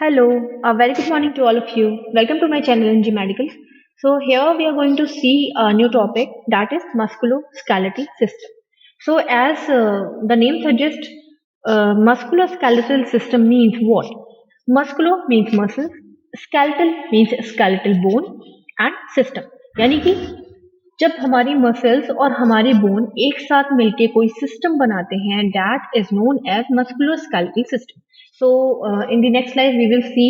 Hello, a very good morning to all of you. Welcome to my channel NG Medicals. So here we are going to see a new topic that is musculoskeletal system. So as the name suggests, musculoskeletal system means what? Musculo means muscle, skeletal means skeletal bone and system. यानी कि जब हमारी muscles और हमारी bone एक साथ मिलके कोई सिस्टम बनाते हैं that is known as musculoskeletal system. So in the next slide we will see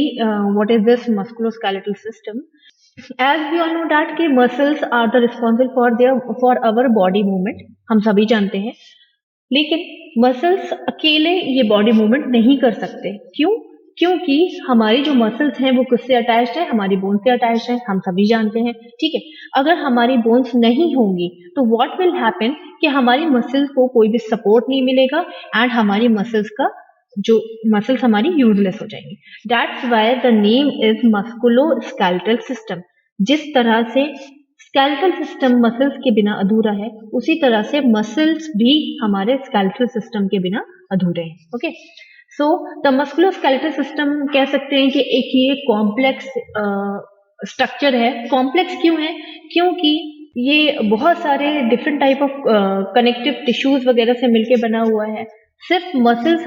what is this musculoskeletal system. As we all know that कि muscles are the responsible for our body movement. हम सभी जानते हैं, लेकिन muscles अकेले ये body movement नहीं कर सकते. क्यों? क्योंकि हमारी जो मसल्स हैं वो किससे अटैच्ड है? हमारी बोन से अटैच्ड है, हम सभी जानते हैं. ठीक है, अगर हमारी बोन्स नहीं होंगी तो व्हाट विल हैपन कि हमारी मसल्स को कोई भी सपोर्ट नहीं मिलेगा एंड हमारी मसल्स हमारी यूजलेस हो जाएंगी. That's why the name is musculoskeletal system. जिस तरह से स्केलेटल सिस्टम मसल्स के बिना अधूरा है, उसी तरह से मसल्स भी हमारे स्केलेटल सिस्टम के बिना अधूरे हैं. Okay, so the musculoskeletal system कह सकते हैं कि एक ये कॉम्प्लेक्स स्ट्रक्चर है. कॉम्प्लेक्स क्यों है? क्योंकि ये बहुत सारे different type of connective tissues वगैरह से मिलके बना हुआ है. सिर्फ मसल्स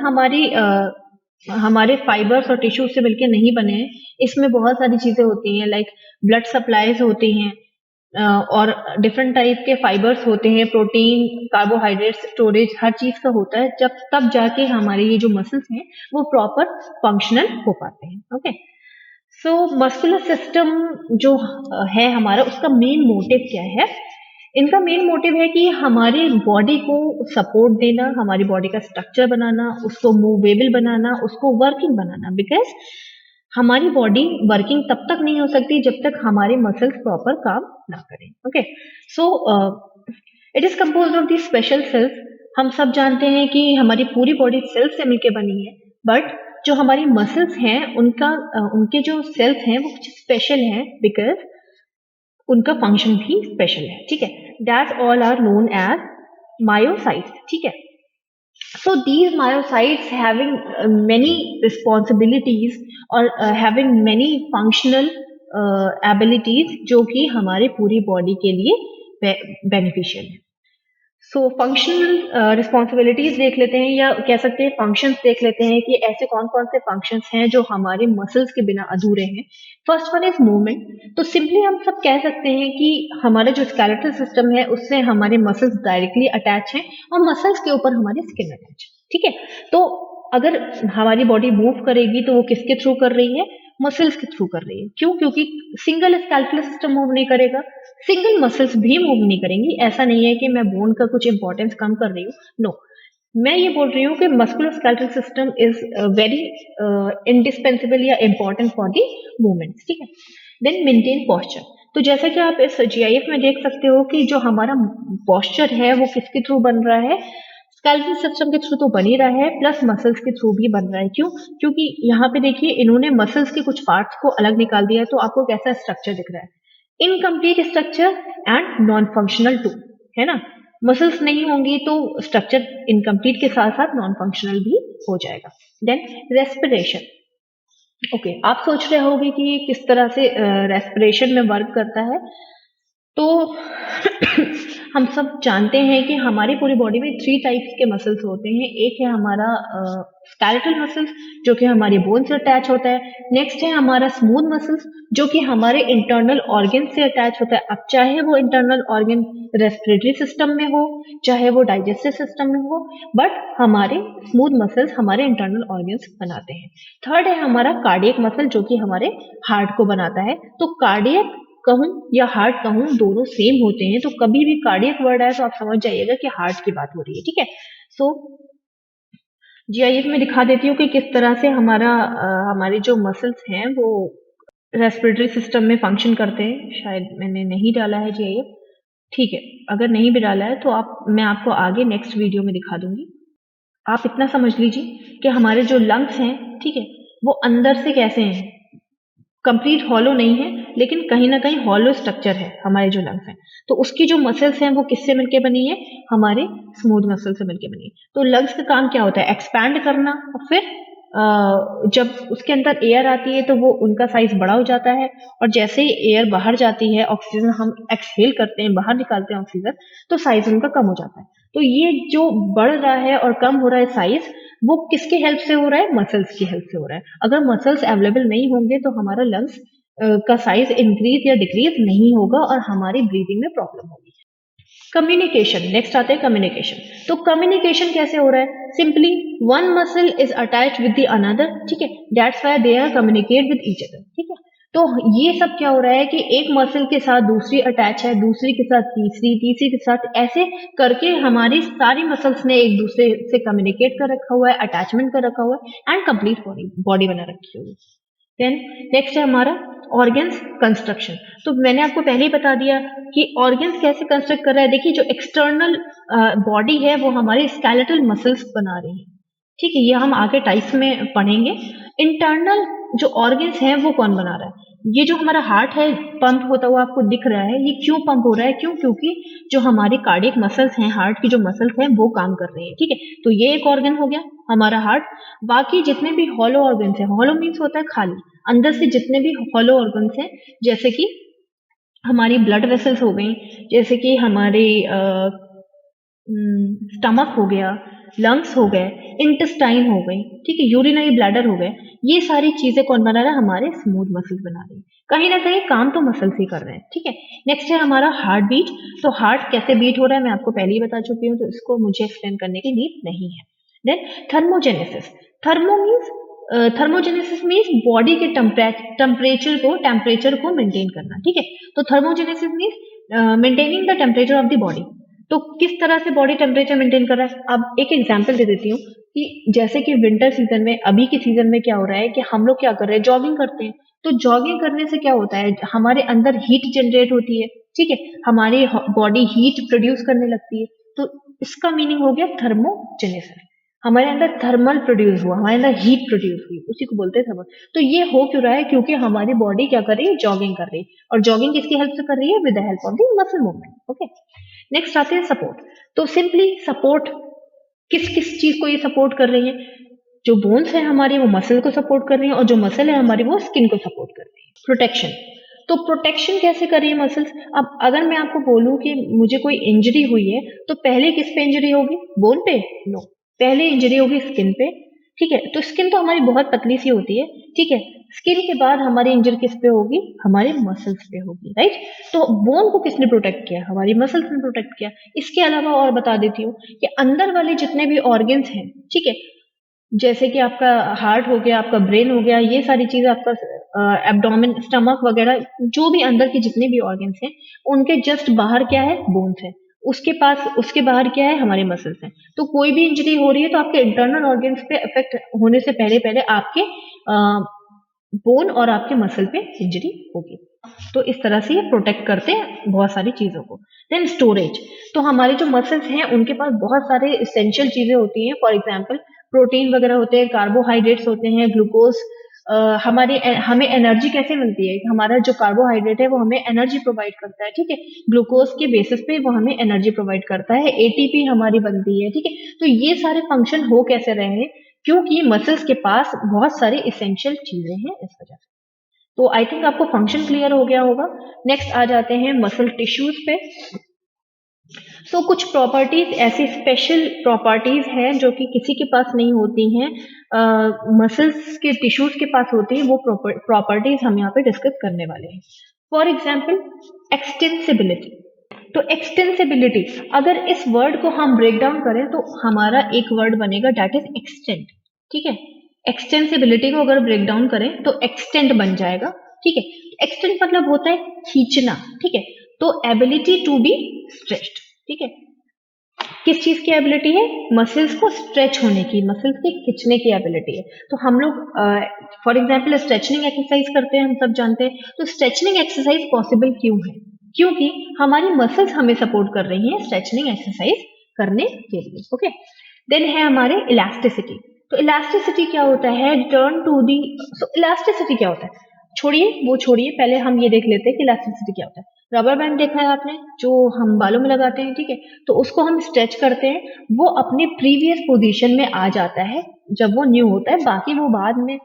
हमारे फाइबर्स और टिश्यूज से मिलके नहीं बने हैं. इसमें बहुत सारी चीजें होती हैं, लाइक ब्लड सप्लाईज होती हैं और डिफरेंट टाइप के फाइबर्स होते हैं, प्रोटीन, कार्बोहाइड्रेट स्टोरेज हर चीज का होता है. जब तब जाके हमारे ये जो मसल्स हैं वो प्रॉपर फंक्शनल हो पाते हैं. ओके, सो मस्कुलर सिस्टम जो है हमारा, उसका मेन मोटिव क्या है? इनका मेन मोटिव है कि हमारी बॉडी को सपोर्ट देना, हमारी बॉडी का स्ट्रक्चर बनाना, उसको मूवेबल बनाना, उसको वर्किंग बनाना. बिकॉज हमारी बॉडी वर्किंग तब तक नहीं हो सकती जब तक हमारे मसल्स प्रॉपर काम ना करें. Okay, so it is composed of the special cells. हम सब जानते हैं कि हमारी पूरी बॉडी सेल्स से मिलकर बनी है, बट जो हमारी मसल्स हैं उनके जो सेल्स हैं वो कुछ स्पेशल हैं, बिकॉज उनका फंक्शन भी स्पेशल है. ठीक है, that all are known as myocytes. ठीक है, so these myocytes having many responsibilities और having many functional abilities जो कि हमारे पूरी बॉडी के लिए बेनिफिशियल है. सो फंक्शनल रिस्पॉन्सिबिलिटीज देख लेते हैं, या कह सकते हैं फंक्शंस देख लेते हैं कि ऐसे कौन कौन से फंक्शंस हैं जो हमारे मसल्स के बिना अधूरे हैं. First one is movement. तो सिंपली हम सब कह सकते हैं कि हमारा जो स्केलेटल सिस्टम है उससे हमारे मसल्स डायरेक्टली अटैच हैं और मसल्स के ऊपर हमारी स्किन अटैच है. ठीक है, तो अगर हमारी बॉडी मूव करेगी तो वो किसके थ्रू कर रही है? मसल्स के थ्रू कर रही है. क्यों? क्योंकि सिंगल स्केलेटल सिस्टम मूव नहीं करेगा, सिंगल मसल्स भी मूव नहीं करेंगी. ऐसा नहीं है कि मैं बोन का कुछ इंपॉर्टेंस कम कर रही हूँ, नो. मैं ये बोल रही हूँ कि musculoskeletal system is very indispensable या इंपॉर्टेंट फॉर दी मूवमेंट्स. ठीक है, देन मेंटेन पोस्चर. तो जैसा कि आप इस जीआईएफ में देख सकते हो कि जो हमारा पोस्चर है वो किसके थ्रू बन रहा है? स्केलेटल सिस्टम के थ्रू तो बन ही रहा है, प्लस मसल्स के थ्रू भी बन रहा है. क्यों? क्योंकि यहाँ पे देखिए इन्होंने मसल्स के कुछ पार्ट्स को अलग निकाल दिया है, तो आपको कैसा स्ट्रक्चर दिख रहा है? Incomplete structure and non functional too, है ना. मसल्स नहीं होंगी तो स्ट्रक्चर इनकम्प्लीट के साथ साथ नॉन फंक्शनल भी हो जाएगा. Then respiration. ओके, आप सोच रहे होंगे कि ये किस तरह से रेस्पिरेशन में वर्क करता है. तो हम सब जानते हैं कि हमारी पूरी बॉडी में 3 टाइप्स के मसल्स होते हैं. एक है हमारा स्केलेटल मसल्स जो कि हमारी बोन से अटैच होता है. नेक्स्ट है हमारा स्मूथ मसल्स जो कि हमारे इंटरनल ऑर्गन से अटैच होता है. अब चाहे वो इंटरनल ऑर्गन रेस्पिरेटरी सिस्टम में हो, चाहे वो डाइजेस्टिव सिस्टम में हो, बट हमारे स्मूथ मसल्स हमारे इंटरनल ऑर्गन्स बनाते हैं. थर्ड है हमारा कार्डियक मसल जो कि हमारे हार्ट को बनाता है. तो कार्डियक कहूं या हार्ट कहूं, दोनों सेम होते हैं. तो कभी भी कार्डियक वर्ड आए तो आप समझ जाइएगा कि हार्ट की बात हो रही है. ठीक है, सो जीआईएफ में दिखा देती हूँ कि किस तरह से हमारे जो मसल्स हैं वो रेस्पिरेटरी सिस्टम में फंक्शन करते हैं. शायद मैंने नहीं डाला है जीआईएफ. ठीक है, अगर नहीं भी डाला है तो मैं आपको आगे नेक्स्ट वीडियो में दिखा दूंगी. आप इतना समझ लीजिए कि हमारे जो लंग्स हैं, ठीक है, वो अंदर से कैसे हैं? कंप्लीट हॉलो नहीं है, लेकिन कहीं ना कहीं हॉलो स्ट्रक्चर है हमारे जो लंग्स हैं. तो उसकी जो मसल्स हैं वो किससे मिलके बनी है? हमारे स्मूथ मसल से मिलके बनी है. तो लंग्स का काम क्या होता है? एक्सपैंड करना और फिर जब उसके अंदर एयर आती है तो वो उनका साइज बड़ा हो जाता है, और जैसे ही एयर बाहर जाती है, ऑक्सीजन हम एक्सहेल करते हैं, बाहर निकालते हैं ऑक्सीजन, तो साइज उनका कम हो जाता है। तो ये जो बढ़ रहा है और कम हो रहा है साइज, वो किसके हेल्प से हो रहा है? मसल्स की हेल्प से हो रहा है। अगर मसल्स अवेलेबल नहीं होंगे तो हमारा लंग्स का साइज इंक्रीज या डिक्रीज नहीं होगा और हमारी ब्रीदिंग में प्रॉब्लम होगी। कम्युनिकेशन, नेक्स्ट आते हैं कम्युनिकेशन। तो कम्युनिकेशन कैसे हो रहा है? Simply one muscle is attach with the another, ठीक है, that's why they are communicate with each other, ठीक है। तो ये सब क्या हो रहा है कि एक मसल के साथ दूसरी अटैच है, दूसरी के साथ तीसरी, तीसरी के साथ, ऐसे करके हमारी सारी मसल्स ने एक दूसरे से कम्युनिकेट कर रखा हुआ है, अटैचमेंट कर रखा हुआ है, एंड कंप्लीट बॉडी बना रखी हुई है। देन नेक्स्ट है हमारा ऑर्गन्स कंस्ट्रक्शन। तो मैंने आपको पहले ही बता दिया कि ऑर्गन्स कैसे कंस्ट्रक्ट कर रहा है। देखिए, जो एक्सटर्नल बॉडी है वो हमारे स्केलेटल मसल्स बना रही है, ठीक है, ये हम आगे टाइप्स में पढ़ेंगे। इंटरनल जो ऑर्गन्स हैं वो कौन बना रहा है? ये जो हमारा हार्ट है, पंप होता हुआ आपको दिख रहा है, ये क्यों पंप हो रहा है? क्यों? क्योंकि जो हमारी कार्डियक मसल्स हैं, हार्ट की जो मसल्स हैं वो काम कर रही है, ठीक है। तो ये एक ऑर्गन हो गया हमारा हार्ट। बाकी जितने भी हॉलो ऑर्गन्स हैं, हॉलो मीन्स होता है खाली, अंदर से जितने भी हॉलो ऑर्गन्स हैं, जैसे कि हमारी ब्लड वेसल्स हो गई, जैसे कि हमारे स्टमक हो गया, लंग्स हो गए, इंटेस्टाइन हो गई, ठीक है, यूरिनरी ब्लैडर हो गए, ये सारी चीजें कौन बना रहा है? हमारे स्मूथ मसल्स बना रही है। कहीं ना कहीं काम तो मसल्स ही कर रहे हैं, ठीक है। नेक्स्ट है हमारा हार्ट बीट। तो हार्ट कैसे बीट हो रहा है मैं आपको पहले ही बता चुकी हूँ, तो इसको मुझे एक्सप्लेन करने की नीड नहीं है। Then thermogenesis. Thermogenesis means body के टेम्परेचर को मेंटेन करना, ठीक है। तो thermogenesis means maintaining the temperature of the body. तो किस तरह से बॉडी टेम्परेचर मेंटेन कर रहा है? अब एक एग्जांपल दे देती हूँ कि जैसे कि विंटर सीजन में, अभी के सीजन में क्या हो रहा है कि हम लोग क्या कर रहे हैं? जॉगिंग करते हैं। तो जॉगिंग करने से क्या होता है? हमारे अंदर हीट जनरेट होती है, ठीक है, हमारी बॉडी हीट प्रोड्यूस करने लगती है। तो इसका मीनिंग हो गया थर्मोजेनेसिस। हमारे अंदर थर्मल प्रोड्यूस हुआ, हमारे अंदर हीट प्रोड्यूस हुई, उसी को बोलते हैं थर्मल। तो ये हो क्यों रहा है? क्योंकि हमारी बॉडी क्या कर रही है? जॉगिंग कर रही है। और जॉगिंग किसकी हेल्प से कर रही है? With the help of the muscle movement, okay. Next आते हैं सपोर्ट। तो सिंपली सपोर्ट, किस किस चीज को ये सपोर्ट कर रही है? जो बोन्स है हमारी वो मसल को सपोर्ट कर रही है, और जो मसल है हमारी वो स्किन को सपोर्ट कर रही है। प्रोटेक्शन। तो प्रोटेक्शन कैसे कर रही है मसल्स? अब अगर मैं आपको बोलूं कि मुझे कोई इंजरी हुई है, तो पहले किस पे इंजरी होगी? बोन पे? नो, पहले इंजरी होगी स्किन पे, ठीक है। तो स्किन तो हमारी बहुत पतली सी होती है, ठीक है। स्किन के बाद हमारी इंजरी किस पे होगी? हमारे मसल्स पे होगी, राइट। तो बोन को किसने प्रोटेक्ट किया? हमारी मसल्स ने प्रोटेक्ट किया। इसके अलावा और बता देती हूँ कि अंदर वाले जितने भी ऑर्गन्स हैं, ठीक है, जैसे कि आपका हार्ट हो गया, आपका ब्रेन हो गया, ये सारी चीजें, आपका एब्डोमेन, स्टमक वगैरह, जो भी अंदर के जितने भी ऑर्गन्स हैं, उनके जस्ट बाहर क्या है? बोन्स है। उसके बाहर क्या है? हमारे मसल्स हैं। तो कोई भी इंजरी हो रही है तो आपके इंटरनल ऑर्गन्स पे इफेक्ट होने से पहले पहले आपके बोन और आपके मसल पे इंजरी होगी। तो इस तरह से ये प्रोटेक्ट करते हैं बहुत सारी चीजों को। Then storage. तो हमारे जो मसल्स हैं उनके पास बहुत सारे इसेंशियल चीजें होती हैं। फॉर एग्जांपल प्रोटीन वगैरह होते हैं, कार्बोहाइड्रेट्स होते हैं, ग्लूकोज। हमें एनर्जी कैसे मिलती है? हमारा जो कार्बोहाइड्रेट है वो हमें एनर्जी प्रोवाइड करता है, ठीक है। ग्लूकोज के बेसिस पे वो हमें एनर्जी प्रोवाइड करता है, एटीपी हमारी बनती है, ठीक है। तो ये सारे फंक्शन हो कैसे रहे हैं? क्योंकि मसल्स के पास बहुत सारी इसेंशियल चीजें हैं, इस वजह से। तो आई थिंक आपको फंक्शन क्लियर हो गया होगा। नेक्स्ट आ जाते हैं मसल टिश्यूज पे। सो कुछ प्रॉपर्टीज, ऐसी स्पेशल प्रॉपर्टीज हैं जो कि किसी के पास नहीं होती हैं, मसल्स के टिश्यूज के पास होती हैं। वो प्रॉपर्टीज हम यहाँ पे डिस्कस करने वाले हैं। For example extensibility. तो एक्सटेंसिबिलिटी, अगर इस वर्ड को हम ब्रेक डाउन करें तो हमारा एक वर्ड बनेगा, डेट इज एक्सटेंट, ठीक है। एक्सटेंसिबिलिटी को अगर ब्रेक डाउन करें तो एक्सटेंट बन जाएगा, ठीक है। एक्सटेंट मतलब होता है खींचना, ठीक है। तो एबिलिटी टू बी स्ट्रेच्ड, ठीक है। किस चीज की एबिलिटी है? मसल्स को स्ट्रेच होने की, मसल्स के खींचने की एबिलिटी है। तो हम लोग फॉर एग्जांपल स्ट्रेचनिंग एक्सरसाइज करते हैं, हम सब जानते हैं। तो स्ट्रेचनिंग एक्सरसाइज पॉसिबल क्यों है? क्योंकि हमारी मसल्स हमें सपोर्ट कर रही हैं स्ट्रेचनिंग एक्सरसाइज करने के लिए, ओके। देन है हमारे इलास्टिसिटी। तो इलास्टिसिटी क्या होता है? Return to the, so elasticity क्या होता है? छोड़िए वो, छोड़िए, पहले हम ये देख लेते हैं कि इलास्टिसिटी क्या होता है। रबर बैंड देखा है आपने, जो हम बालों में लगाते हैं, ठीक है। तो उसको हम स्ट्रेच करते हैं, वो अपने प्रीवियस पोजीशन में आ जाता है जब वो न्यू होता है, बाकी वो बाद में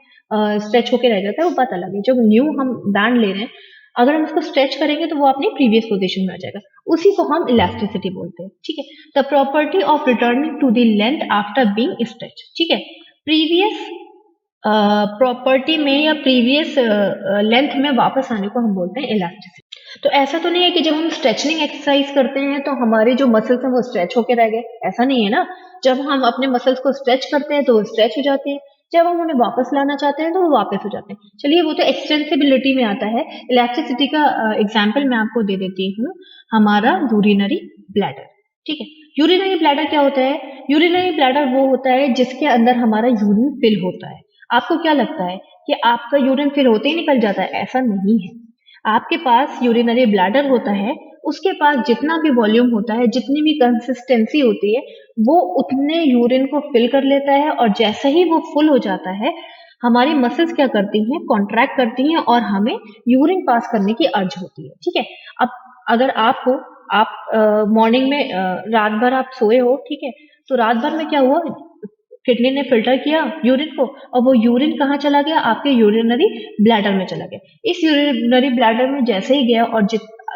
स्ट्रेच होके रह जाता है, वो बात अलग है। जब न्यू हम बैंड ले रहे हैं, अगर हम उसको स्ट्रेच करेंगे तो वो अपनी प्रीवियस पोजीशन में आ जाएगा, उसी को हम इलास्टिसिटी बोलते हैं, ठीक है। The property of returning to the length after being stretch, ठीक है। प्रीवियस प्रॉपर्टी में या प्रीवियस लेंथ में वापस आने को हम बोलते हैं इलास्टिसिटी। तो ऐसा तो नहीं है कि जब हम स्ट्रेचिंग एक्सरसाइज करते हैं तो हमारे जो मसल्स हैं वो स्ट्रेच होके रह गए, ऐसा नहीं है ना। जब हम अपने मसल्स को स्ट्रेच करते हैं तो वो स्ट्रेच हो जाते हैं, जब हम उन्हें वापस लाना चाहते हैं तो वो वापस हो जाते हैं। चलिए, वो तो एक्सटेंसिबिलिटी में आता है। इलास्टिसिटी का एग्जाम्पल मैं आपको दे देती हूँ, हमारा यूरिनरी ब्लैडर, ठीक है। यूरिनरी ब्लैडर क्या होता है? यूरिनरी ब्लैडर वो होता है जिसके अंदर हमारा यूरिन फिल होता है। आपको क्या लगता है कि आपका यूरिन फिल होते ही निकल जाता है? ऐसा नहीं है। आपके पास यूरिनरी ब्लैडर होता है, उसके पास जितना भी वॉल्यूम होता है, जितनी भी कंसिस्टेंसी होती है, वो उतने यूरिन को फिल कर लेता है, और जैसे ही वो फुल हो जाता है, हमारी मसल्स क्या करती हैं? कॉन्ट्रैक्ट करती हैं और हमें यूरिन पास करने की अर्ज होती है, ठीक है। अब अगर आप हो, आप मॉर्निंग में रात भर आप सोए हो, ठीक है, तो रात भर में क्या हुआ? किडनी ने फिल्टर किया यूरिन को, और वो यूरिन कहाँ चला गया? आपके यूरिनरी ब्लैडर में चला गया। इस यूरिनरी ब्लैडर में जैसे ही गया और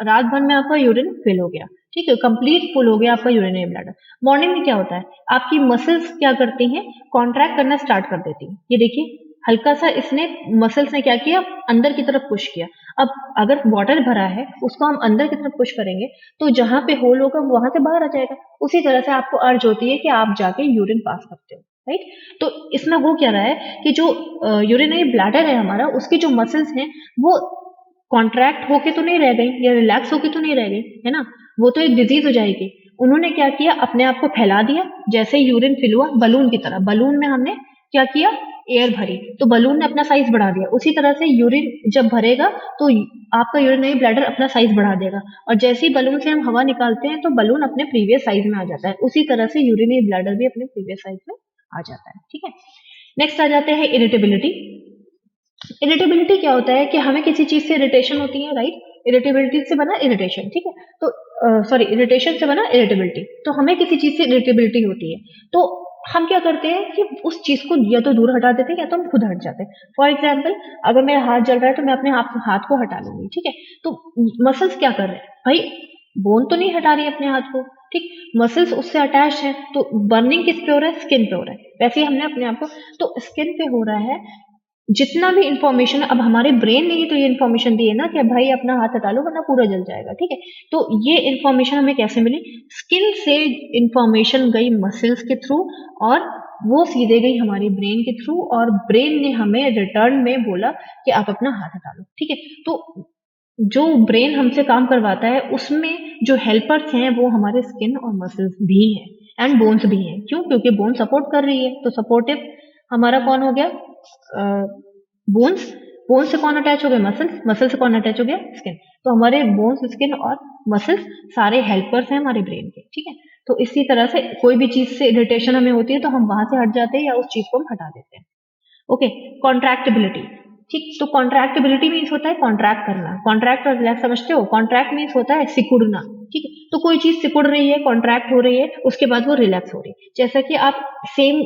रात भर में आपका यूरिन फिल हो गया, ठीक है, कंप्लीट फुल हो गया आपका यूरिनरी ब्लैडर। मॉर्निंग में क्या होता है? आपकी मसल्स क्या करती हैं? कॉन्ट्रैक्ट करना स्टार्ट कर देती हैं। ये देखिए, हल्का सा इसने मसल्स ने क्या किया? अंदर की तरफ पुश किया। अब अगर वाटर भरा है, उसको हम अंदर की तरफ पुश करेंगे तो जहां पे होल होगा वहां से बाहर आ जाएगा। उसी तरह से आपको अर्ज होती है कि आप जाके यूरिन पास करते हो, राइट। तो इसमें हो क्या रहा है कि जो यूरिनरी ब्लैडर है हमारा, उसकी जो मसल्स हैं वो कॉन्ट्रैक्ट होके तो नहीं रह गई या रिलैक्स होके तो नहीं रह गई, है ना। वो तो एक डिजीज हो जाएगी। उन्होंने क्या किया? अपने आप को फैला दिया। जैसे यूरिन फिल हुआ बलून की तरह, बलून में हमने क्या किया? एयर भरी, तो बलून ने अपना साइज बढ़ा दिया। उसी तरह से यूरिन जब भरेगा तो आपका यूरिनरी ब्लैडर अपना साइज बढ़ा देगा, और जैसे ही बलून से हम हवा निकालते हैं तो बलून अपने प्रीवियस साइज में आ जाता है। उसी तरह से यूरिनरी ब्लैडर भी अपने प्रीवियस साइज में आ जाता है, ठीक है। नेक्स्ट आ जाते हैं इरिटेबिलिटी। इरिटेबिलिटी क्या होता है कि हमें किसी चीज से इरिटेशन होती है, राइट। इरिटेबिलिटी से बना इरिटेशन, ठीक है। तो सॉरी, इरिटेशन से बना इरिटेबिलिटी। तो हमें किसी चीज से इरिटेबिलिटी होती है, तो हम क्या करते हैं कि उस चीज को या तो दूर हटा देते हैं या तो हम खुद हट जाते हैं। फॉर एग्जाम्पल, अगर मेरा हाथ जल रहा है तो मैं अपने हाथ को हटा लूंगी, ठीक है। तो मसल्स क्या कर रहे हैं भाई? बोन तो नहीं हटा रही है अपने हाथ को, ठीक। मसल्स उससे अटैच है, तो बर्निंग किस पे हो रहा है? स्किन पे हो रहा है। वैसे ही हमने अपने आप को, तो स्किन पे हो रहा है। जितना भी इंफॉर्मेशन, अब हमारे ब्रेन ने ही तो ये इंफॉर्मेशन दी है ना कि भाई अपना हाथ हटा लो वरना पूरा जल जाएगा, ठीक है। तो ये इंफॉर्मेशन हमें कैसे मिली? स्किन से इंफॉर्मेशन गई मसल्स के थ्रू, और वो सीधे गई हमारी ब्रेन के थ्रू, और ब्रेन ने हमें रिटर्न में बोला कि आप अपना हाथ हटा लो, ठीक है। तो जो ब्रेन हमसे काम करवाता है उसमें जो हेल्पर्स हैं वो हमारे स्किन और मसल्स भी हैं, एंड बोन्स भी हैं। क्यों? क्योंकि बोन सपोर्ट कर रही है, तो सपोर्टिव हमारा कौन हो गया? बोन्स। बोन्स से कौन अटैच हो गए? मसल्स। मसल से कौन अटैच हो गया? स्किन। तो हमारे बोन्स, स्किन और मसल्स सारे हेल्पर्स हैं हमारे ब्रेन के, ठीक है। तो इसी तरह से कोई भी चीज से इरिटेशन हमें होती है तो हम वहां से हट जाते हैं या उस चीज को हम हटा देते हैं। ओके। कॉन्ट्रैक्टिबिलिटी, ठीक। तो कॉन्ट्रैक्टिबिलिटी मीन्स होता है कॉन्ट्रैक्ट करना। कॉन्ट्रैक्ट और रिलैक्स समझते हो? कॉन्ट्रैक्ट मीन्स होता है सिकुड़ना, ठीक है। तो कोई चीज सिकुड़ रही है, कॉन्ट्रैक्ट हो रही है, उसके बाद वो रिलैक्स हो रही है। जैसा कि आप सेम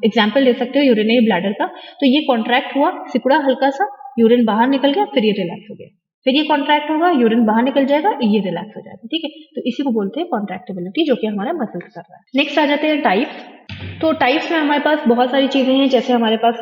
एग्जाम्पल ले सकते हो यूरिनरी ब्लैडर का। तो ये कॉन्ट्रैक्ट हुआ, सिकुड़ा हल्का सा, यूरिन बाहर निकल गया, फिर ये रिलैक्स हो गया। फिर ये कॉन्ट्रैक्ट होगा, यूरिन बाहर निकल जाएगा, ये रिलैक्स हो जाएगा, ठीक है। तो इसी को बोलते हैं कॉन्ट्रैक्टिबिलिटी, जो कि हमारा मसल्स कर रहा है। नेक्स्ट आ जाते हैं टाइप्स। तो टाइप्स में हमारे पास बहुत सारी चीजें हैं। जैसे हमारे पास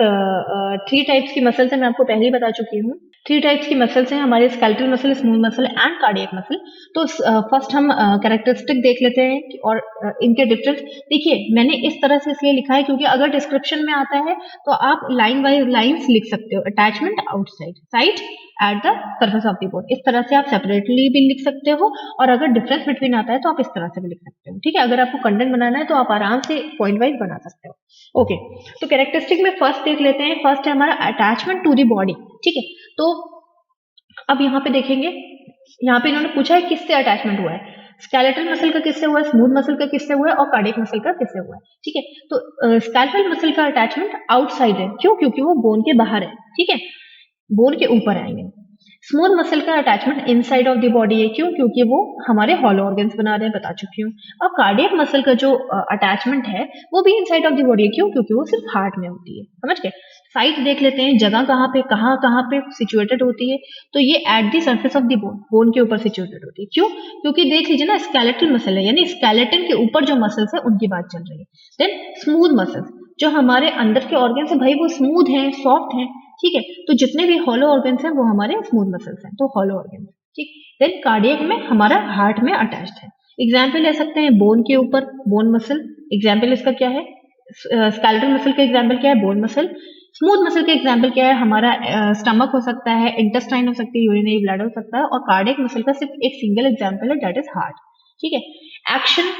3 टाइप्स की मसल्स है, मैं आपको पहले ही बता चुकी हूँ। 3 टाइप्स की मसल्स हैं हमारे, skeletal muscle, smooth muscle and cardiac muscle. तो फर्स्ट हम कैरेक्टरिस्टिक देख लेते हैं और इनके डिफरेंस। देखिए, मैंने इस तरह से इसलिए लिखा है क्योंकि अगर डिस्क्रिप्शन में आता है तो आप लाइन बाय लाइन्स लिख सकते हो। Attachment outside, side at the surface of the bone, इस तरह से आप सेपरेटली भी लिख सकते हो, और अगर डिफरेंस बिटवीन आता है तो आप इस तरह से भी लिख सकते हो, ठीक है। अगर आपको कंटेंट बनाना है तो आप आराम से पॉइंट वाइज बना सकते हो। ओके। तो कैरेक्टरिस्टिक में फर्स्ट देख लेते हैं। फर्स्ट है हमारा अटैचमेंट टू द बॉडी, ठीक है। तो अब यहाँ पे देखेंगे, यहाँ पे इन्होंने पूछा है किससे अटैचमेंट हुआ है। स्केलेटल मसल का किससे हुआ है, स्मूथ मसल का किससे हुआ है, और कार्डियक मसल का किससे हुआ है, ठीक है। तो स्केलेटल मसल का अटैचमेंट आउटसाइड है। क्यों? क्योंकि वो बोन के बाहर है, ठीक है, बोन के ऊपर आएंगे। स्मूथ मसल का attachment inside of the body है, क्यों? क्योंकि वो हमारे हॉलो ऑर्गन्स बना रहे हैं, बता चुकी हूँ। और कार्डियक मसल का जो अटैचमेंट है वो भी इनसाइड ऑफ द बॉडी है, क्यों? क्योंकि वो सिर्फ हार्ट में होती है। समझ गए? साइट देख लेते हैं, जगह कहाँ पे सिचुएटेड होती है। तो ये at the surface of the bone के ऊपर सिचुएटेड होती है। क्यों? क्योंकि देख लीजिए ना, स्केलेटल मसल है, यानी स्केलेटन के ऊपर जो मसल्स है उनकी बात चल रही है। देन स्मूथ मसल्स, जो हमारे अंदर के ऑर्गन्स है भाई वो स्मूथ है, सॉफ्ट है, ठीक है। तो जितने भी हॉलो ऑर्गन्स हैं वो हमारे स्मूथ मसल्स हैं, तो हॉलो ऑर्गन्स, ठीक। देन कार्डियक में हमारा हार्ट में अटैच्ड है। एग्जाम्पल ले सकते हैं बोन के ऊपर बोन मसल, एग्जाम्पल इसका क्या है? स्केलेटल मसल का एग्जाम्पल क्या है? Bone muscle. स्मूथ मसल का एग्जाम्पल क्या है? हमारा स्टमक हो सकता है, इंटेस्टाइन हो सकती है, यूरिनरी ब्लैडर हो सकता है। और कार्डियक मसल का सिर्फ एक सिंगल एग्जाम्पल है, दैट इज हार्ट, ठीक है। एक्शन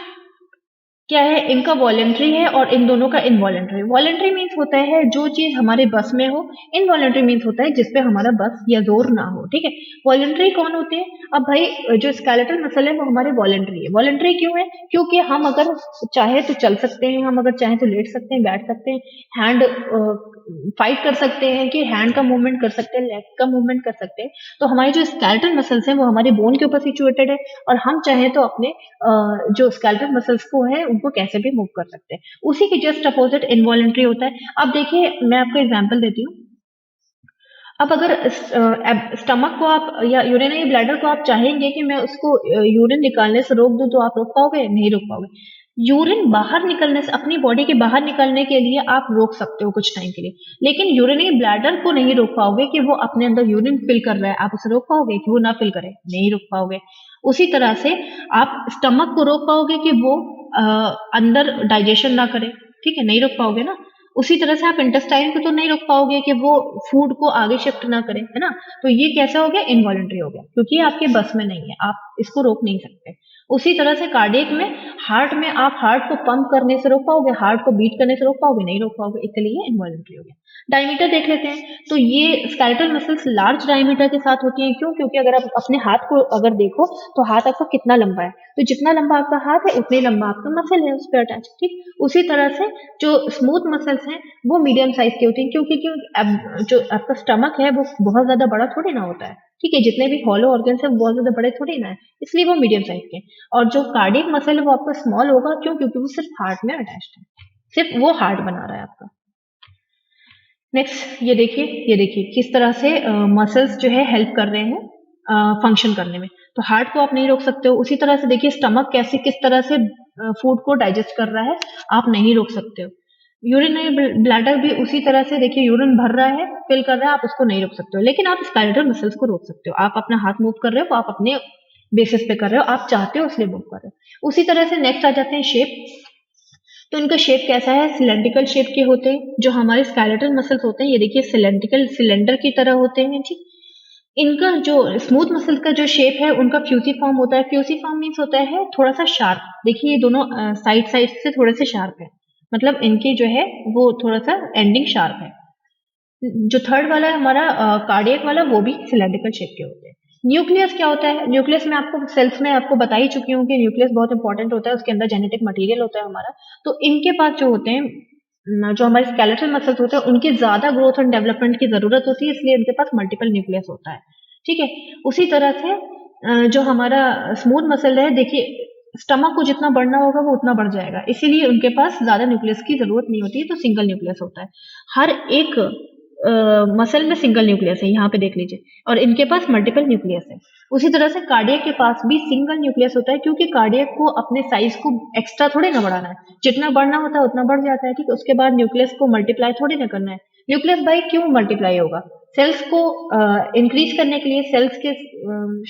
क्या है? इनका वॉलेंट्री है और इन दोनों का इनवॉलेंट्री। वॉलेंट्री मीन्स होता है जो चीज हमारे बस में हो, इनवॉलेंट्री मीन्स होता है जिसपे हमारा बस या जोर ना हो, ठीक है। वॉलेंट्री कौन होते हैं? अब भाई जो स्केलेटल मसल है वो हमारे वॉलेंट्री है। वॉलेंट्री क्यों है? क्योंकि हम अगर चाहे तो चल सकते हैं, हम अगर चाहे तो लेट सकते हैं, बैठ सकते हैं, हैंड फाइट कर सकते हैं, कि हैंड का मूवमेंट कर सकते हैं, लेग का मूवमेंट कर सकते हैं। तो हमारे जो स्केलेटल मसल्स हैं वो हमारे बोन के ऊपर सिचुएटेड है, और हम चाहे तो अपने जो स्केलेटल मसल्स को है उनको कैसे भी मूव कर सकते हैं। उसी के जस्ट अपोजिट इनवॉलेंट्री होता है। अब देखिए मैं आपको एग्जांपल देती हूँ। अब अगर स्टमक को आप या यूरिनरी ब्लैडर को आप चाहेंगे कि मैं उसको यूरिन निकालने से रोक दूं, तो आप रोक पाओगे? नहीं रोक पाओगे। यूरिन बाहर निकलने से, अपनी बॉडी के बाहर निकलने के लिए आप रोक सकते हो कुछ टाइम के लिए, लेकिन यूरिनरी ब्लैडर को नहीं रोक पाओगे कि वो अपने अंदर यूरिन फिल कर रहा है। आप उसे रोक पाओगे कि वो ना फिल करे? नहीं रोक पाओगे। उसी तरह से आप स्टमक को रोक पाओगे कि वो अंदर डाइजेशन ना करे? ठीक है, नहीं रोक पाओगे ना। उसी तरह से आप इंटेस्टाइन को तो नहीं रोक पाओगे कि वो फूड को आगे शिफ्ट ना करें, है ना। तो ये कैसा हो गया? इनवॉलेंट्री हो गया, क्योंकि ये आपके बस में नहीं है, आप इसको रोक नहीं सकते। उसी तरह से कार्डियक में आप हार्ट को पंप करने से रोक पाओगे, हार्ट को बीट करने से रोक पाओगे? नहीं रोक पाओगे, इसलिए इनवॉलेंट्री हो गया। डायमीटर देख लेते हैं। तो ये स्केलेटल मसल्स लार्ज डायमीटर के साथ होती हैं, क्यों? क्योंकि अगर आप अपने हाथ को अगर देखो तो हाथ आपका कितना लंबा है, तो जितना लंबा आपका हाथ है उतने लंबा आपका मसल है उस पर अटैच, ठीक। उसी तरह से जो स्मूथ मसल्स हैं वो मीडियम साइज के होते हैं, क्योंकि अब जो आपका स्टमक है वो बहुत ज्यादा बड़ा थोड़ी ना होता है, ठीक है। जितने भी हॉलो ऑर्गन्स है वो बहुत ज्यादा बड़े थोड़ी ना है, इसलिए वो मीडियम साइज के हैं। और जो कार्डियक मसल है वो आपका स्मॉल होगा, क्यों? क्योंकि वो सिर्फ हार्ट में अटैच्ड है, सिर्फ वो हार्ट बना रहा है आपका। नेक्स्ट ये देखिए किस तरह से मसल्स जो है हेल्प कर रहे हैं फंक्शन करने में। तो हार्ट को आप नहीं रोक सकते हो। उसी तरह से देखिए स्टमक कैसे किस तरह से फूड को डाइजेस्ट कर रहा है, आप नहीं रोक सकते हो। यूरिनरी ब्लैडर भी उसी तरह से, देखिए यूरिन भर रहा है, फिल कर रहा है, आप उसको नहीं रोक सकते हो, लेकिन आप स्केलेटल मसल्स को रोक सकते हो। आप अपना हाथ मूव कर रहे हो, आप अपने बेसिस पे कर रहे हो, आप चाहते हो इसलिए मूव कर रहे हो। उसी तरह से नेक्स्ट आ जाते हैं शेप। तो इनका शेप कैसा है? सिलेंड्रिकल शेप के होते हैं। जो हमारे स्केलेटल मसल्स होते हैं ये देखिए सिलेंड्रिकल, सिलेंडर की तरह होते हैं, ठीक। इनका जो स्मूथ मसल का जो शेप है उनका फ्यूसिफॉर्म होता है। फ्यूसिफॉर्म मीन्स होता है थोड़ा सा शार्प। देखिए ये दोनों साइड साइड से थोड़े से शार्प है, मतलब इनकी जो है वो थोड़ा सा एंडिंग शार्प है। जो थर्ड वाला है हमारा कार्डियक वाला, वो भी सिलेंड्रिकल शेप के होते हैं। न्यूक्लियस क्या होता है? न्यूक्लियस में आपको सेल्स में आपको बता ही चुकी हूँ कि न्यूक्लियस बहुत इंपॉर्टेंट होता है, उसके अंदर जेनेटिक मटेरियल होता है हमारा। तो इनके पास जो होते हैं जो हमारे स्केलेटल मसल्स होते हैं उनकी ज्यादा ग्रोथ एंड डेवलपमेंट की जरूरत होती है, इसलिए इनके पास मल्टीपल न्यूक्लियस होता है, ठीक है। उसी तरह से जो हमारा स्मूथ मसल है, देखिए स्टमक को जितना बढ़ना होगा वो उतना बढ़ जाएगा, इसीलिए उनके पास ज्यादा न्यूक्लियस की जरूरत नहीं होती है, तो सिंगल न्यूक्लियस होता है। हर एक मसल में सिंगल न्यूक्लियस है, यहाँ पे देख लीजिए, और इनके पास मल्टीपल न्यूक्लियस है। उसी तरह से कार्डियक के पास भी सिंगल न्यूक्लियस होता है, क्योंकि कार्डियक को अपने साइज को एक्स्ट्रा थोड़ी ना बढ़ाना है, जितना बढ़ना होता है उतना बढ़ जाता है, ठीक है। उसके बाद न्यूक्लियस को मल्टीप्लाई थोड़ी ना करना है। न्यूक्लियस भाई क्यों मल्टीप्लाई होगा? सेल्स को इंक्रीज करने के लिए, सेल्स के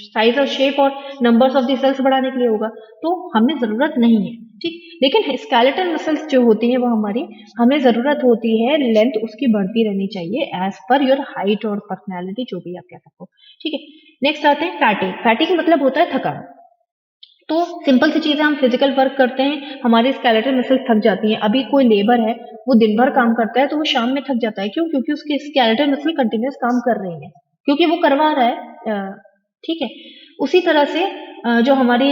साइज और शेप और नंबर्स ऑफ द सेल्स बढ़ाने के लिए होगा, तो हमें जरूरत नहीं है, ठीक। लेकिन स्केलेटल मसल्स जो होती है वो हमारी, हमें जरूरत होती है लेंथ उसकी बढ़ती रहनी चाहिए एज पर योर हाइट और पर्सनैलिटी, जो भी आप कह सको, ठीक है। नेक्स्ट आते हैं फैटी। फैटी का मतलब होता है थकान। तो सिंपल सी चीज है, हम फिजिकल वर्क करते हैं, हमारी स्केलेटल मसल्स थक जाती हैं। अभी कोई लेबर है, वो दिन भर काम करता है तो वो शाम में थक जाता है, क्यों? क्योंकि उसकी स्केलेटल मसल कंटिन्यूस काम कर रही है, क्योंकि वो करवा रहा है, ठीक है। उसी तरह से जो हमारी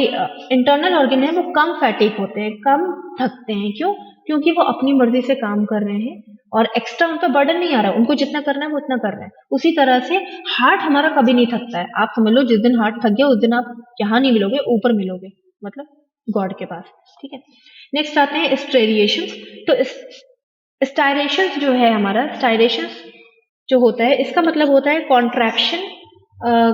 इंटरनल ऑर्गन है वो कम फैटिक होते हैं, कम थकते हैं, क्यों? क्योंकि वो अपनी मर्जी से काम कर रहे हैं और एक्स्ट्रा उन पर बर्डन नहीं आ रहा, उनको जितना करना है वो उतना कर रहे हैं। उसी तरह से हार्ट हमारा कभी नहीं थकता है। आप समझ लो जिस दिन हार्ट थक गया उस दिन आप यहाँ नहीं मिलोगे, ऊपर मिलोगे, मतलब गॉड के पास। ठीक है, नेक्स्ट आते हैं स्ट्रेरिएशंस। तो स्टायरेशंस जो है हमारा, स्टायरेशंस जो होता है इसका मतलब होता है कॉन्ट्रैक्शन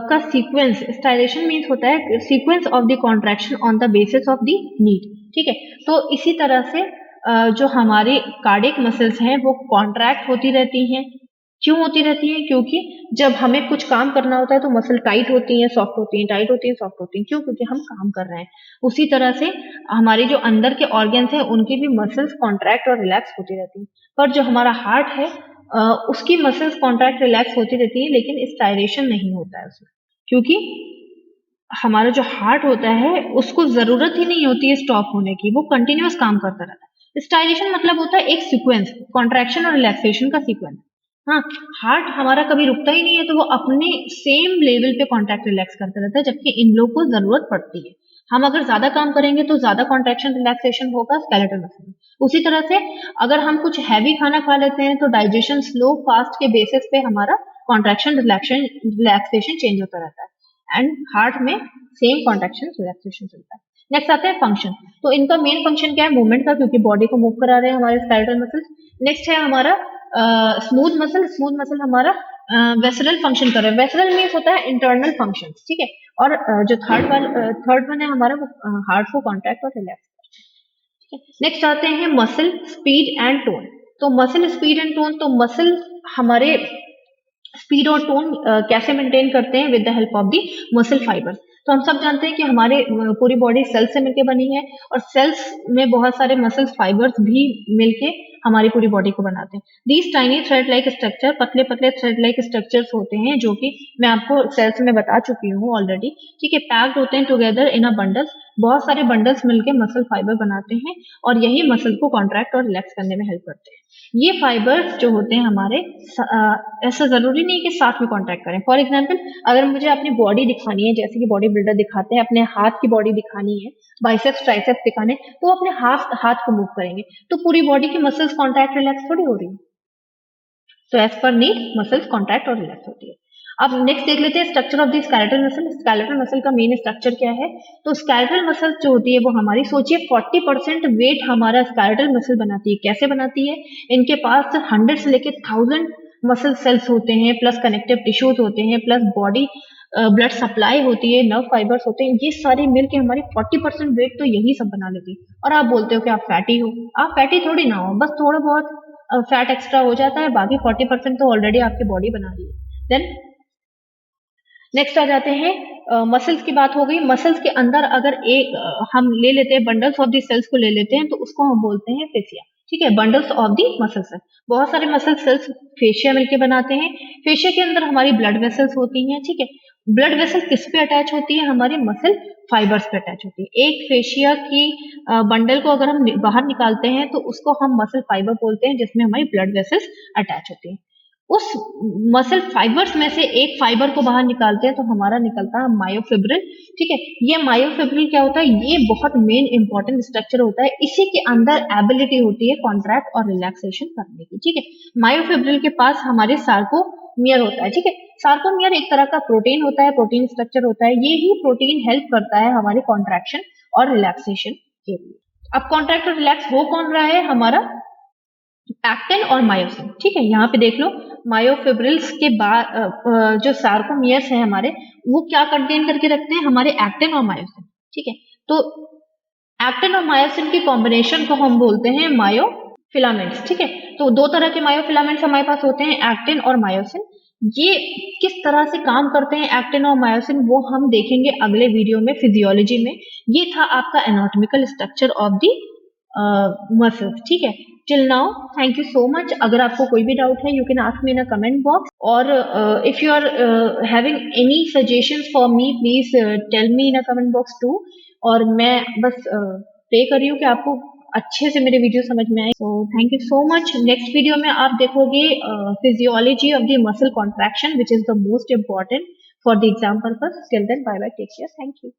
का सीक्वेंस। स्टायरेशन मीन्स होता है sequence of the contraction on the basis of the need. ठीक है, तो इसी तरह से जो हमारे कार्डियक मसल्स हैं वो कॉन्ट्रैक्ट होती रहती हैं। क्यों होती रहती हैं? क्योंकि जब हमें कुछ काम करना होता है तो मसल टाइट होती हैं, सॉफ्ट होती हैं, टाइट होती हैं, सॉफ्ट होती हैं। क्यों? क्योंकि हम काम कर रहे हैं। उसी तरह से हमारे जो अंदर के ऑर्गन्स हैं उनकी भी मसल्स कॉन्ट्रैक्ट और रिलैक्स होती रहती हैं। पर जो हमारा हार्ट है उसकी मसल्स कॉन्ट्रैक्ट रिलैक्स होती रहती है, लेकिन स्टायरेशन नहीं होता है उसमें, क्योंकि हमारा जो हार्ट होता है उसको जरूरत ही नहीं होती है स्टॉप होने की, वो कंटिन्यूअस काम करता रहता है। स्टाइलेशन मतलब होता है एक सीक्वेंस, कॉन्ट्रैक्शन और रिलैक्सेशन का सीक्वेंस। हाँ, हार्ट हमारा कभी रुकता ही नहीं है, तो वो अपने सेम लेवल पे कॉन्ट्रैक्ट रिलैक्स करता रहता है, जबकि इन लोगों को जरूरत पड़ती है। हम अगर ज्यादा काम करेंगे तो ज्यादा कॉन्ट्रैक्शन रिलैक्सेशन होगा स्केलेटल मसल में। उसी तरह से अगर हम कुछ हैवी खाना खा लेते हैं तो डाइजेशन स्लो फास्ट के बेसिस पे हमारा कॉन्ट्रैक्शन रिलैक्सेशन चेंज होता रहता है, एंड हार्ट में सेम कॉन्ट्रैक्शन रिलैक्सेशन चलता है। नेक्स्ट आता है फंक्शन। तो इनका मेन फंक्शन क्या है? मूवमेंट का, क्योंकि बॉडी को मूव करा रहे हैं हमारे स्केलेटल मसल्स। नेक्स्ट है हमारा स्मूथ मसल। स्मूथ मसल हमारा वेसरल फंक्शन कर रहा है। वेसरल मीन्स होता है इंटरनल फंक्शन। ठीक है, और जो थर्ड वन है हमारा वो हार्ट को कॉन्ट्रैक्ट और रिलैक्स। नेक्स्ट आते हैं मसल स्पीड एंड टोन। तो मसल स्पीड एंड टोन, तो मसल हमारे स्पीड और टोन कैसे मेंटेन करते हैं? With the help of the muscle fibres. तो हम सब जानते हैं कि हमारे पूरी बॉडी सेल्स से मिलकर बनी है, और सेल्स में बहुत सारे मसल फाइबर्स भी मिलके हमारी पूरी बॉडी को बनाते हैं। These tiny thread like structure, पतले पतले थ्रेड लाइक स्ट्रक्चर्स होते हैं, जो कि मैं आपको सेल्स में बता चुकी हूँ ऑलरेडी। ठीक है, पैक्ड होते हैं टुगेदर इन अ बंडल्स। बहुत सारे बंडल्स मिलके मसल फाइबर बनाते हैं, और यही मसल को कॉन्ट्रैक्ट और रिलैक्स करने में हेल्प करते हैं। ये फाइबर्स जो होते हैं हमारे, ऐसा जरूरी नहीं कि साथ में कॉन्ट्रैक्ट करें। फॉर एग्जाम्पल, अगर मुझे अपनी बॉडी दिखानी है, जैसे कि बॉडी बिल्डर दिखाते हैं, अपने हाथ की बॉडी दिखानी है, बाइसेप्स ट्राइसेप्स दिखाने, तो अपने हाथ को मूव करेंगे, तो पूरी बॉडी की मसल्स कॉन्ट्रैक्ट रिलैक्स थोड़ी हो रही है। तो as per need muscles contract और रिलैक्स होती है। अब नेक्स्ट देख लेते हैं structure of the skeletal muscle. Skeletal muscle का मेन स्ट्रक्चर क्या है? तो स्केलेटल मसल जो होती है वो हमारी, सोचिए 40% वेट हमारा स्केलेटल मसल बनाती है। कैसे बनाती है? इनके पास 100 से लेकर 1000 मसल सेल्स होते हैं, प्लस कनेक्टिव टिश्यूज होते हैं, प्लस बॉडी ब्लड सप्लाई होती है, नर्व फाइबर्स होते हैं। ये सारे मिलके हमारी 40% वेट तो यही सब बना लेती है। और आप बोलते हो कि आप फैटी हो। आप फैटी थोड़ी ना हो, बस थोड़ा बहुत फैट एक्स्ट्रा हो जाता है, बाकी 40% तो ऑलरेडी आपकी बॉडी बना रही है। देन नेक्स्ट आ जाते हैं मसल्स की बात हो गई। मसल्स के अंदर अगर एक हम ले लेते हैं, बंडल्स ऑफ द सेल्स को ले लेते हैं, तो उसको हम बोलते हैं फेसिया। ठीक है, bundles of the muscle cells. बहुत सारे मसल सेल्स फेशिया मिलके बनाते हैं। फेशिया के अंदर हमारी ब्लड वेसल्स होती हैं। ठीक है, ब्लड वेसल किस पे अटैच होती है? हमारे मसल फाइबर्स पे अटैच होती है। एक फेशिया की बंडल को अगर हम बाहर निकालते हैं तो उसको हम मसल फाइबर बोलते हैं, जिसमें हमारी ब्लड वेसल्स अटैच होती हैं। उस मसल फाइबर्स में से एक फाइबर को बाहर निकालते हैं तो हमारा निकलता है मायोफिब्रिल। ठीक है, ये मायोफिब्रिल क्या होता है? ये बहुत मेन इंपॉर्टेंट स्ट्रक्चर होता है। इसी के अंदर एबिलिटी होती है कॉन्ट्रैक्ट और रिलैक्सेशन करने की। ठीक है, मायोफिब्रिल के पास हमारे सार्कोमियर होता है। ठीक है, सार्कोमियर एक तरह का प्रोटीन होता है, प्रोटीन स्ट्रक्चर होता है। ये ही प्रोटीन हेल्प करता है हमारे कॉन्ट्रैक्शन और रिलैक्सेशन के लिए। अब कॉन्ट्रैक्ट और रिलैक्स हो कौन रहा है? हमारा एक्टिन और मायोसिन। ठीक है, यहाँ पे देख लो, मायोफिब्रिल्स के बाद जो सार्कोमियर्स हैं हमारे, वो क्या कंटेन करके रखते हैं? हमारे एक्टिन और मायोसिन। ठीक है, तो एक्टिन और मायोसिन की कॉम्बिनेशन को हम बोलते हैं मायोफिलामेंट्स। ठीक है, तो दो तरह के मायोफिलामेंट्स हमारे पास होते हैं, एक्टिन और मायोसिन। ये किस तरह से काम करते हैं एक्टिन और मायोसिन, वो हम देखेंगे अगले वीडियो में, फिजियोलॉजी में। ये था आपका anatomical structure of the muscles. ठीक है, till now thank you so much. अगर आपको कोई भी डाउट है, you can ask me in a comment box, और if you are having any suggestions for me, please tell me in a comment box too. और मैं बस pray कर रही हूँ कि आपको अच्छे से मेरे वीडियो समझ में आए। So thank you so much. Next video में आप देखोगे physiology of the muscle contraction, which is the most important for the exam purpose. Till then, bye bye, take care, thank you.